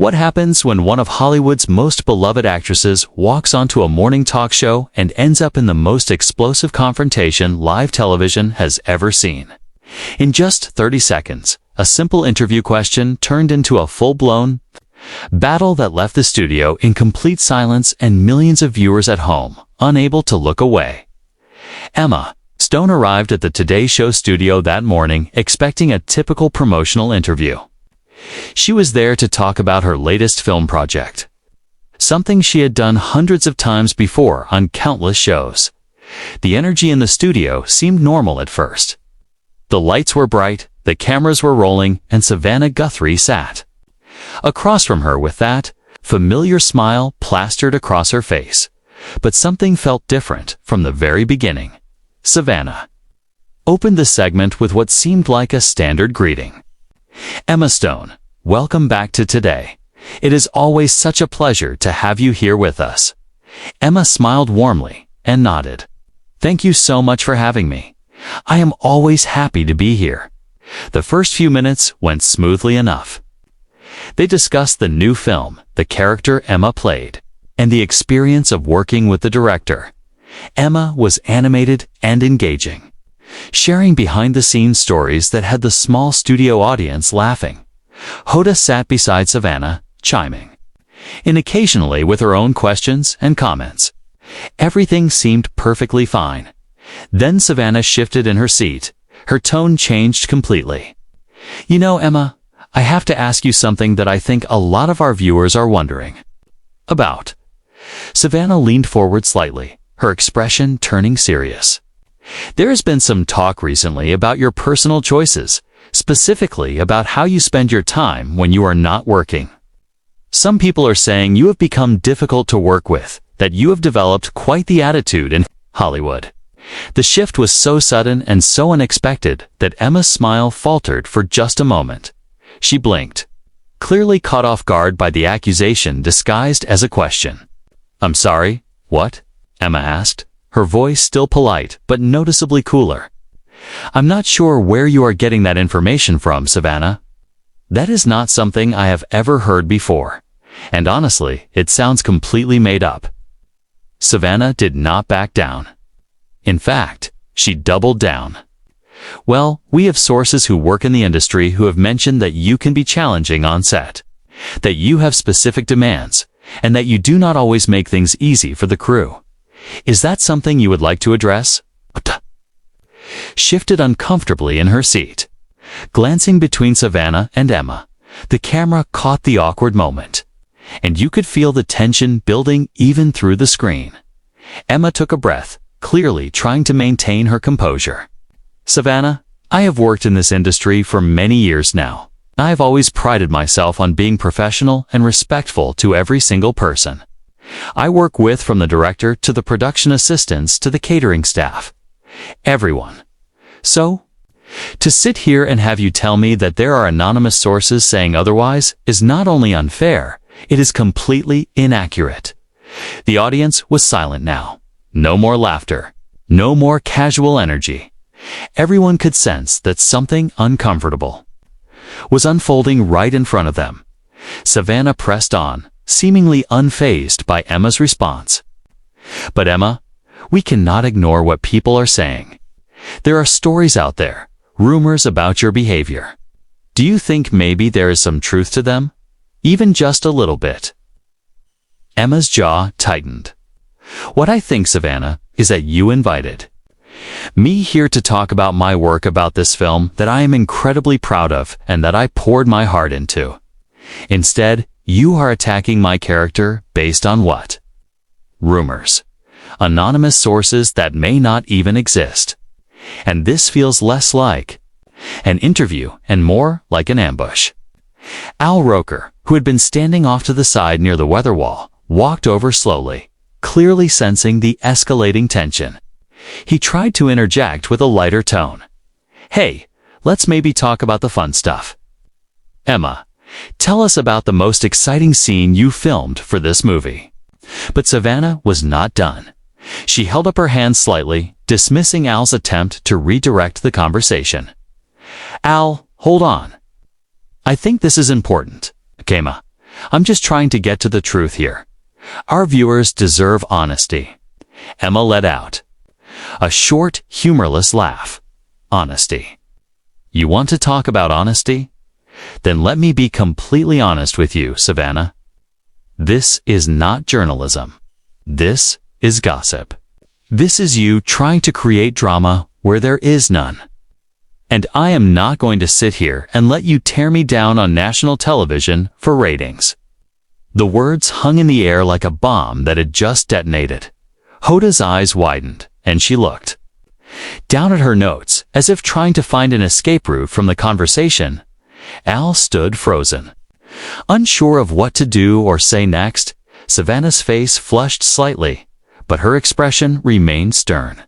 What happens when one of Hollywood's most beloved actresses walks onto a morning talk show and ends up in the most explosive confrontation live television has ever seen? In just 30 seconds, a simple interview question turned into a full-blown battle that left the studio in complete silence and millions of viewers at home unable to look away. Emma Stone arrived at the Today Show studio that morning expecting a typical promotional interview. She was there to talk about her latest film project, something she had done hundreds of times before on countless shows. The energy in the studio seemed normal at first. The lights were bright, the cameras were rolling, and Savannah Guthrie sat across from her with that familiar smile plastered across her face. But something felt different from the very beginning. Savannah opened the segment with what seemed like a standard greeting. "Emma Stone, welcome back to Today. It is always such a pleasure to have you here with us." Emma smiled warmly and nodded. "Thank you so much for having me. I am always happy to be here." The first few minutes went smoothly enough. They discussed the new film, the character Emma played, and the experience of working with the director. Emma was animated and engaging, sharing behind-the-scenes stories that had the small studio audience laughing. Hoda sat beside Savannah, chiming in occasionally with her own questions and comments. Everything seemed perfectly fine. Then Savannah shifted in her seat. Her tone changed completely. "You know, Emma, I have to ask you something that I think a lot of our viewers are wondering about." Savannah leaned forward slightly, her expression turning serious. "There has been some talk recently about your personal choices, specifically about how you spend your time when you are not working. Some people are saying you have become difficult to work with, that you have developed quite the attitude in Hollywood." The shift was so sudden and so unexpected that Emma's smile faltered for just a moment. She blinked, clearly caught off guard by the accusation disguised as a question. "I'm sorry, what?" Emma asked, her voice still polite but noticeably cooler. "I'm not sure where you are getting that information from, Savannah. That is not something I have ever heard before, and honestly, it sounds completely made up." Savannah did not back down. In fact, she doubled down. "Well, we have sources who work in the industry who have mentioned that you can be challenging on set, that you have specific demands, and that you do not always make things easy for the crew. Is that something you would like to address?" Shifted uncomfortably in her seat. Glancing between Savannah and Emma, the camera caught the awkward moment, and you could feel the tension building even through the screen. Emma took a breath, clearly trying to maintain her composure. "Savannah, I have worked in this industry for many years now. I have always prided myself on being professional and respectful to every single person I work with, from the director to the production assistants to the catering staff. Everyone. So, to sit here and have you tell me that there are anonymous sources saying otherwise is not only unfair, it is completely inaccurate." The audience was silent now. No more laughter. No more casual energy. Everyone could sense that something uncomfortable was unfolding right in front of them. Savannah pressed on, seemingly unfazed by Emma's response. "But Emma, we cannot ignore what people are saying. There are stories out there, rumors about your behavior. Do you think maybe there is some truth to them? Even just a little bit?" Emma's jaw tightened. "What I think, Savannah, is that you invited me here to talk about my work about this film that I am incredibly proud of and that I poured my heart into. Instead, you are attacking my character based on what? Rumors. Anonymous sources that may not even exist. And this feels less like an interview and more like an ambush." Al Roker, who had been standing off to the side near the weather wall, walked over slowly, clearly sensing the escalating tension. He tried to interject with a lighter tone. "Hey, let's maybe talk about the fun stuff. Emma, tell us about the most exciting scene you filmed for this movie." But Savannah was not done. She held up her hand slightly, dismissing Al's attempt to redirect the conversation. "Al, hold on. I think this is important." "Emma, I'm just trying to get to the truth here. Our viewers deserve honesty." Emma let out a short, humorless laugh. "Honesty. You want to talk about honesty? Then let me be completely honest with you, Savannah. This is not journalism. This is gossip. This is you trying to create drama where there is none. And I am not going to sit here and let you tear me down on national television for ratings." The words hung in the air like a bomb that had just detonated. Hoda's eyes widened, and she looked down at her notes, as if trying to find an escape route from the conversation. Al stood frozen, unsure of what to do or say next. Savannah's face flushed slightly, but her expression remained stern.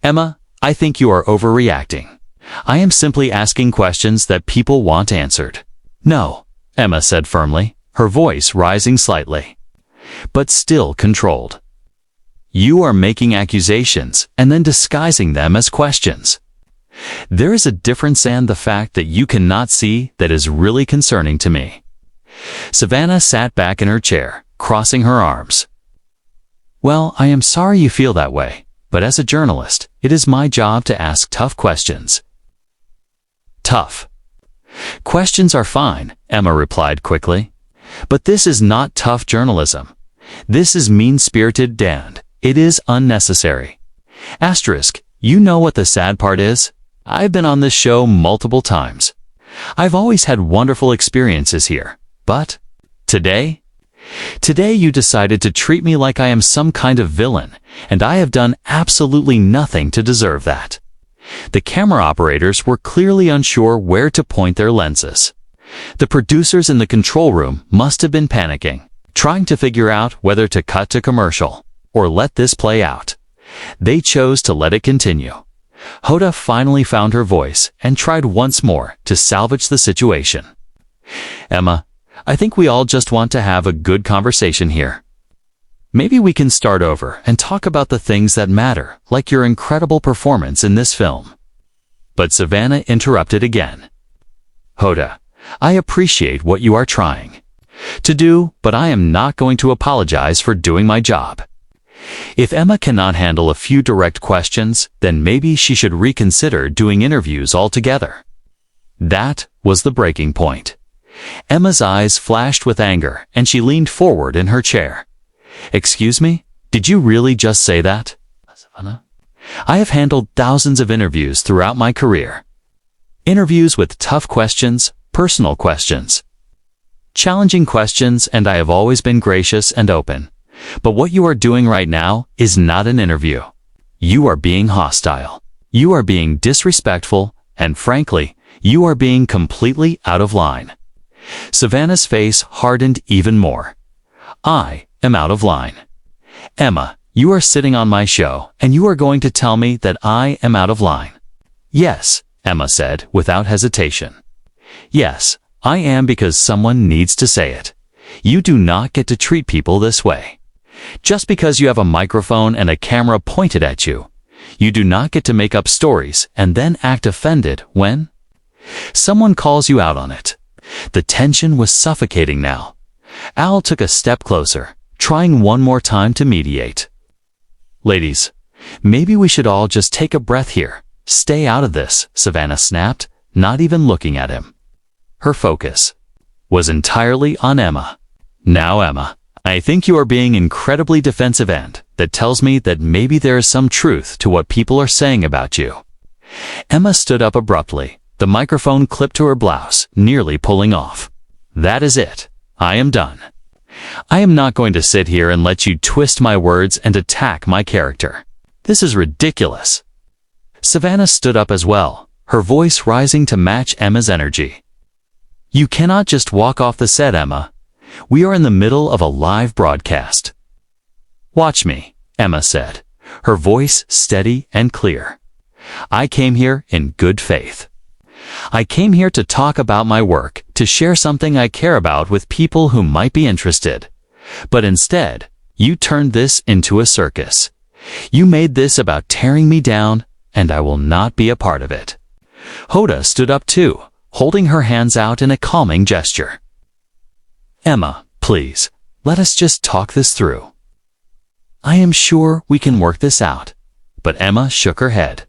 "Emma, I think you are overreacting. I am simply asking questions that people want answered." "No," Emma said firmly, her voice rising slightly, but still controlled. "You are making accusations and then disguising them as questions. There is a difference, and the fact that you cannot see that is really concerning to me." Savannah sat back in her chair, crossing her arms. "Well, I am sorry you feel that way, but as a journalist, it is my job to ask tough questions." "Tough questions are fine," Emma replied quickly. "But this is not tough journalism. This is mean-spirited, and it is unnecessary. Asterisk, you know what the sad part is? I've been on this show multiple times. I've always had wonderful experiences here. But today you decided to treat me like I am some kind of villain, and I have done absolutely nothing to deserve that." The camera operators were clearly unsure where to point their lenses. The producers in the control room must have been panicking, trying to figure out whether to cut to commercial or let this play out. They chose to let it continue. Hoda finally found her voice and tried once more to salvage the situation. "Emma, I think we all just want to have a good conversation here. Maybe we can start over and talk about the things that matter, like your incredible performance in this film." But Savannah interrupted again. "Hoda, I appreciate what you are trying to do, but I am not going to apologize for doing my job. If Emma cannot handle a few direct questions, then maybe she should reconsider doing interviews altogether." That was the breaking point. Emma's eyes flashed with anger, and she leaned forward in her chair. "Excuse me? Did you really just say that, Savannah? I have handled thousands of interviews throughout my career. Interviews with tough questions, personal questions, challenging questions, and I have always been gracious and open. But what you are doing right now is not an interview. You are being hostile. You are being disrespectful, and frankly, you are being completely out of line." Savannah's face hardened even more. "I am out of line. Emma, you are sitting on my show, and you are going to tell me that I am out of line?" "Yes," Emma said without hesitation. "Yes, I am, because someone needs to say it. You do not get to treat people this way. Just because you have a microphone and a camera pointed at you, you do not get to make up stories and then act offended when someone calls you out on it." The tension was suffocating now. Al took a step closer, trying one more time to mediate. "Ladies, maybe we should all just take a breath here. Stay out of this," Savannah snapped, not even looking at him. Her focus was entirely on Emma. "Now, Emma, I think you are being incredibly defensive, and that tells me that maybe there is some truth to what people are saying about you." Emma stood up abruptly, the microphone clipped to her blouse, nearly pulling off. "That is it. I am done. I am not going to sit here and let you twist my words and attack my character. This is ridiculous." Savannah stood up as well, her voice rising to match Emma's energy. "You cannot just walk off the set, Emma. We are in the middle of a live broadcast." "Watch me," Emma said, her voice steady and clear. "I came here in good faith. I came here to talk about my work, to share something I care about with people who might be interested. But instead, you turned this into a circus. You made this about tearing me down, and I will not be a part of it." Hoda stood up too, holding her hands out in a calming gesture. Emma, please, let us just talk this through. I am sure we can work this out. But Emma shook her head.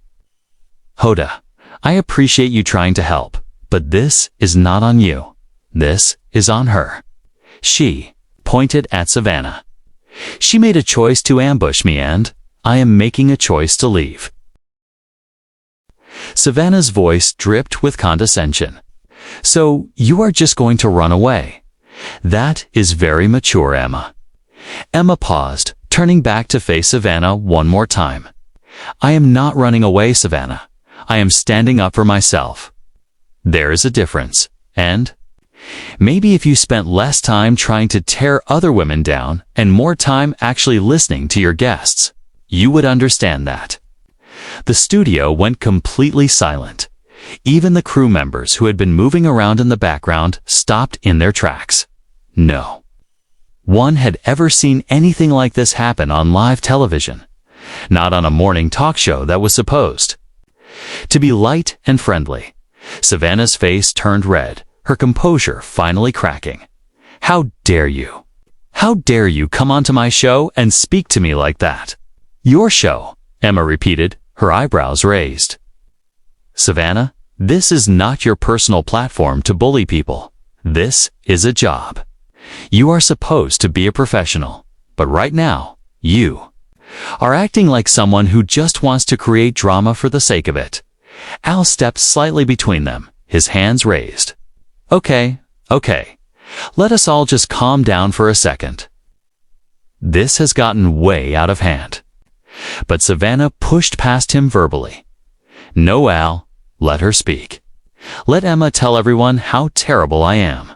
Hoda, I appreciate you trying to help, but this is not on you. This is on her. She pointed at Savannah. She made a choice to ambush me and I am making a choice to leave. Savannah's voice dripped with condescension. So you are just going to run away? That is very mature, Emma. Emma paused, turning back to face Savannah one more time. I am not running away, Savannah. I am standing up for myself. There is a difference, and maybe if you spent less time trying to tear other women down and more time actually listening to your guests, you would understand that. The studio went completely silent. Even the crew members who had been moving around in the background stopped in their tracks. No one had ever seen anything like this happen on live television, not on a morning talk show that was supposed to be light and friendly. Savannah's face turned red, her composure finally cracking. How dare you? How dare you come onto my show and speak to me like that? Your show, Emma repeated, her eyebrows raised. Savannah, this is not your personal platform to bully people. This is a job. You are supposed to be a professional, but right now, you are acting like someone who just wants to create drama for the sake of it. Al stepped slightly between them, his hands raised. Okay. Let us all just calm down for a second. This has gotten way out of hand. But Savannah pushed past him verbally. No, Al, let her speak. Let Emma tell everyone how terrible I am.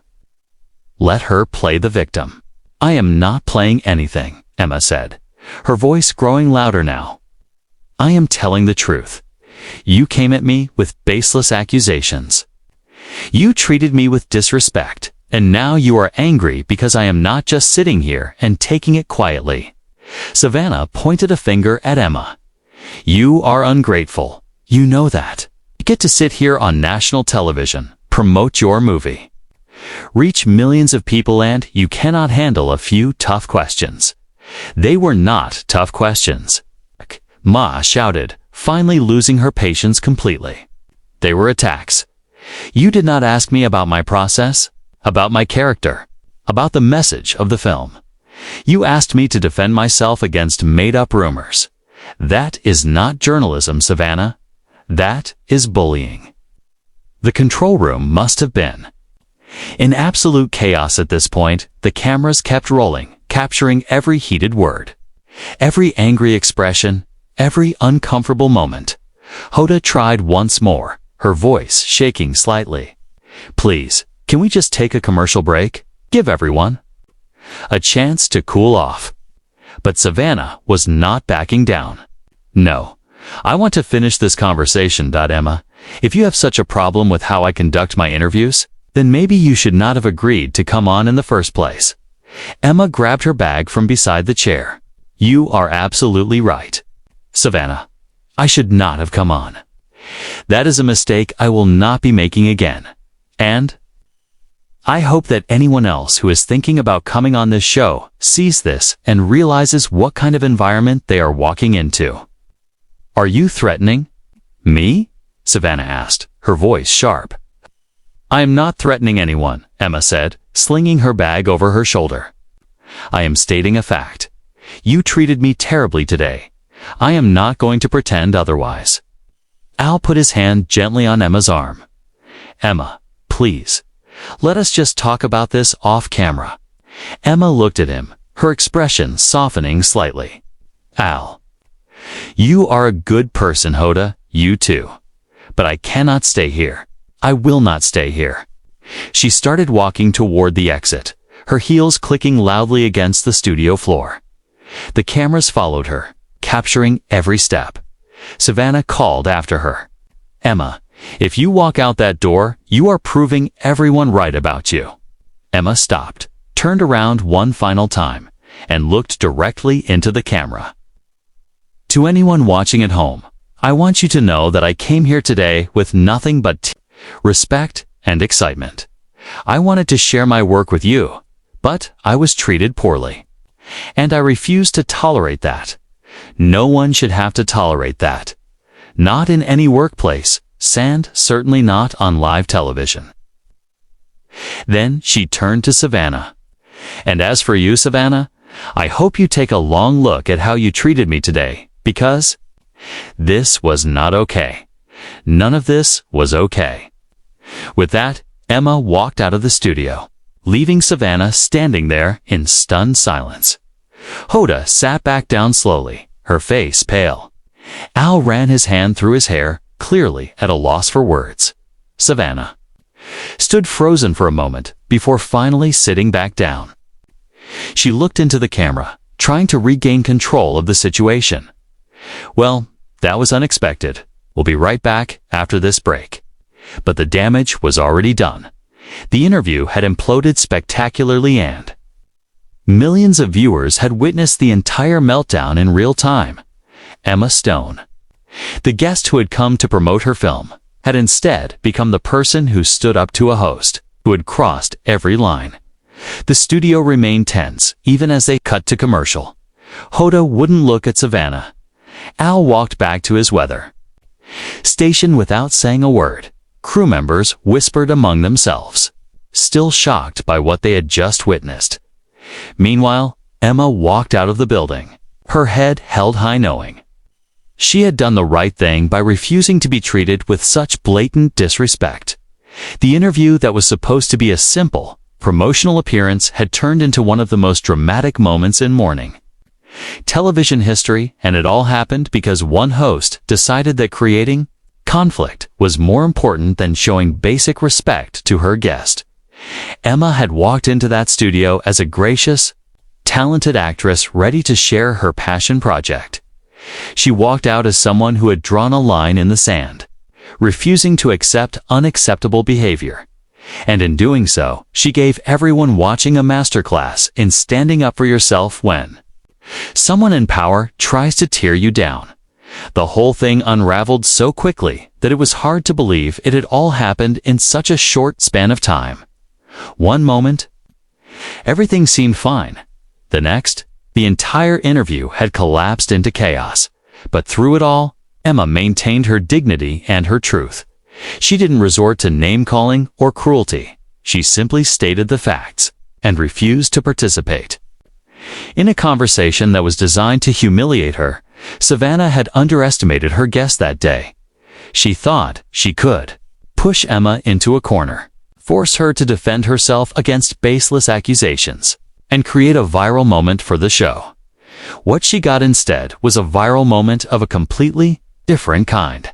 Let her play the victim. I am not playing anything, Emma said, her voice growing louder now. I am telling the truth. You came at me with baseless accusations. You treated me with disrespect, and now you are angry because I am not just sitting here and taking it quietly. Savannah pointed a finger at Emma. You are ungrateful. You know that. You get to sit here on national television, promote your movie, reach millions of people, and you cannot handle a few tough questions. They were not tough questions. Ma shouted, finally losing her patience completely. They were attacks. You did not ask me about my process, about my character, about the message of the film. You asked me to defend myself against made-up rumors. That is not journalism, Savannah. That is bullying. The control room must have been in absolute chaos at this point. The cameras kept rolling, capturing every heated word, every angry expression, every uncomfortable moment. Hoda tried once more, her voice shaking slightly. Please, can we just take a commercial break? Give everyone a chance to cool off. But Savannah was not backing down. No, I want to finish this conversation, Emma. If you have such a problem with how I conduct my interviews, then maybe you should not have agreed to come on in the first place. Emma grabbed her bag from beside the chair. You are absolutely right. Savannah, I should not have come on. That is a mistake I will not be making again. And I hope that anyone else who is thinking about coming on this show sees this and realizes what kind of environment they are walking into. Are you threatening me? Savannah asked, her voice sharp. I am not threatening anyone, Emma said, slinging her bag over her shoulder. I am stating a fact. You treated me terribly today. I am not going to pretend otherwise. Al put his hand gently on Emma's arm. Emma, please, let us just talk about this off camera. Emma looked at him, her expression softening slightly. Al, you are a good person, Hoda, you too. But I cannot stay here. I will not stay here. She started walking toward the exit, her heels clicking loudly against the studio floor. The cameras followed her, capturing every step. Savannah called after her. Emma, if you walk out that door, you are proving everyone right about you. Emma stopped, turned around one final time, and looked directly into the camera. To anyone watching at home, I want you to know that I came here today with nothing but respect and excitement. I wanted to share my work with you, but I was treated poorly. And I refuse to tolerate that. No one should have to tolerate that. Not in any workplace, and certainly not on live television. Then she turned to Savannah. And as for you, Savannah, I hope you take a long look at how you treated me today, because this was not okay. None of this was okay. With that, Emma walked out of the studio, leaving Savannah standing there in stunned silence. Hoda sat back down slowly, her face pale. Al ran his hand through his hair, clearly at a loss for words. Savannah stood frozen for a moment before finally sitting back down. She looked into the camera, trying to regain control of the situation. Well, that was unexpected. We'll be right back after this break. But the damage was already done. The interview had imploded spectacularly and millions of viewers had witnessed the entire meltdown in real time. Emma Stone, the guest who had come to promote her film, had instead become the person who stood up to a host, who had crossed every line. The studio remained tense, even as they cut to commercial. Hoda wouldn't look at Savannah. Al walked back to his weather station without saying a word. Crew members whispered among themselves, still shocked by what they had just witnessed. Meanwhile, Emma walked out of the building, her head held high, knowing she had done the right thing by refusing to be treated with such blatant disrespect. The interview that was supposed to be a simple, promotional appearance had turned into one of the most dramatic moments in morning television history, and it all happened because one host decided that creating conflict was more important than showing basic respect to her guest. Emma had walked into that studio as a gracious, talented actress ready to share her passion project. She walked out as someone who had drawn a line in the sand, refusing to accept unacceptable behavior. And in doing so, she gave everyone watching a masterclass in standing up for yourself when someone in power tries to tear you down. The whole thing unraveled so quickly that it was hard to believe it had all happened in such a short span of time. One moment, everything seemed fine. The next, the entire interview had collapsed into chaos. But through it all, Emma maintained her dignity and her truth. She didn't resort to name-calling or cruelty. She simply stated the facts and refused to participate in a conversation that was designed to humiliate her. Savannah had underestimated her guest that day. She thought she could push Emma into a corner, force her to defend herself against baseless accusations, and create a viral moment for the show. What she got instead was a viral moment of a completely different kind.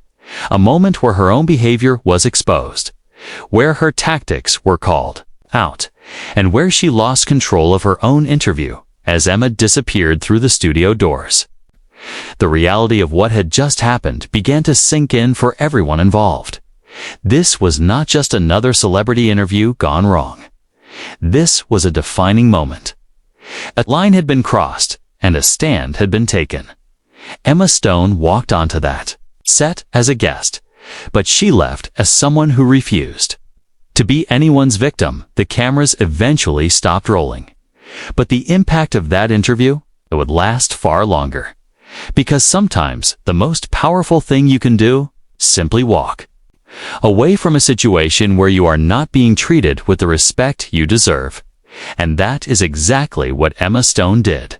A moment where her own behavior was exposed, where her tactics were called out, and where she lost control of her own interview as Emma disappeared through the studio doors. The reality of what had just happened began to sink in for everyone involved. This was not just another celebrity interview gone wrong. This was a defining moment. A line had been crossed, and a stand had been taken. Emma Stone walked onto that set as a guest, but she left as someone who refused to be anyone's victim. The cameras eventually stopped rolling. But the impact of that interview, it would last far longer. Because sometimes the most powerful thing you can do, simply walk away from a situation where you are not being treated with the respect you deserve. And that is exactly what Emma Stone did.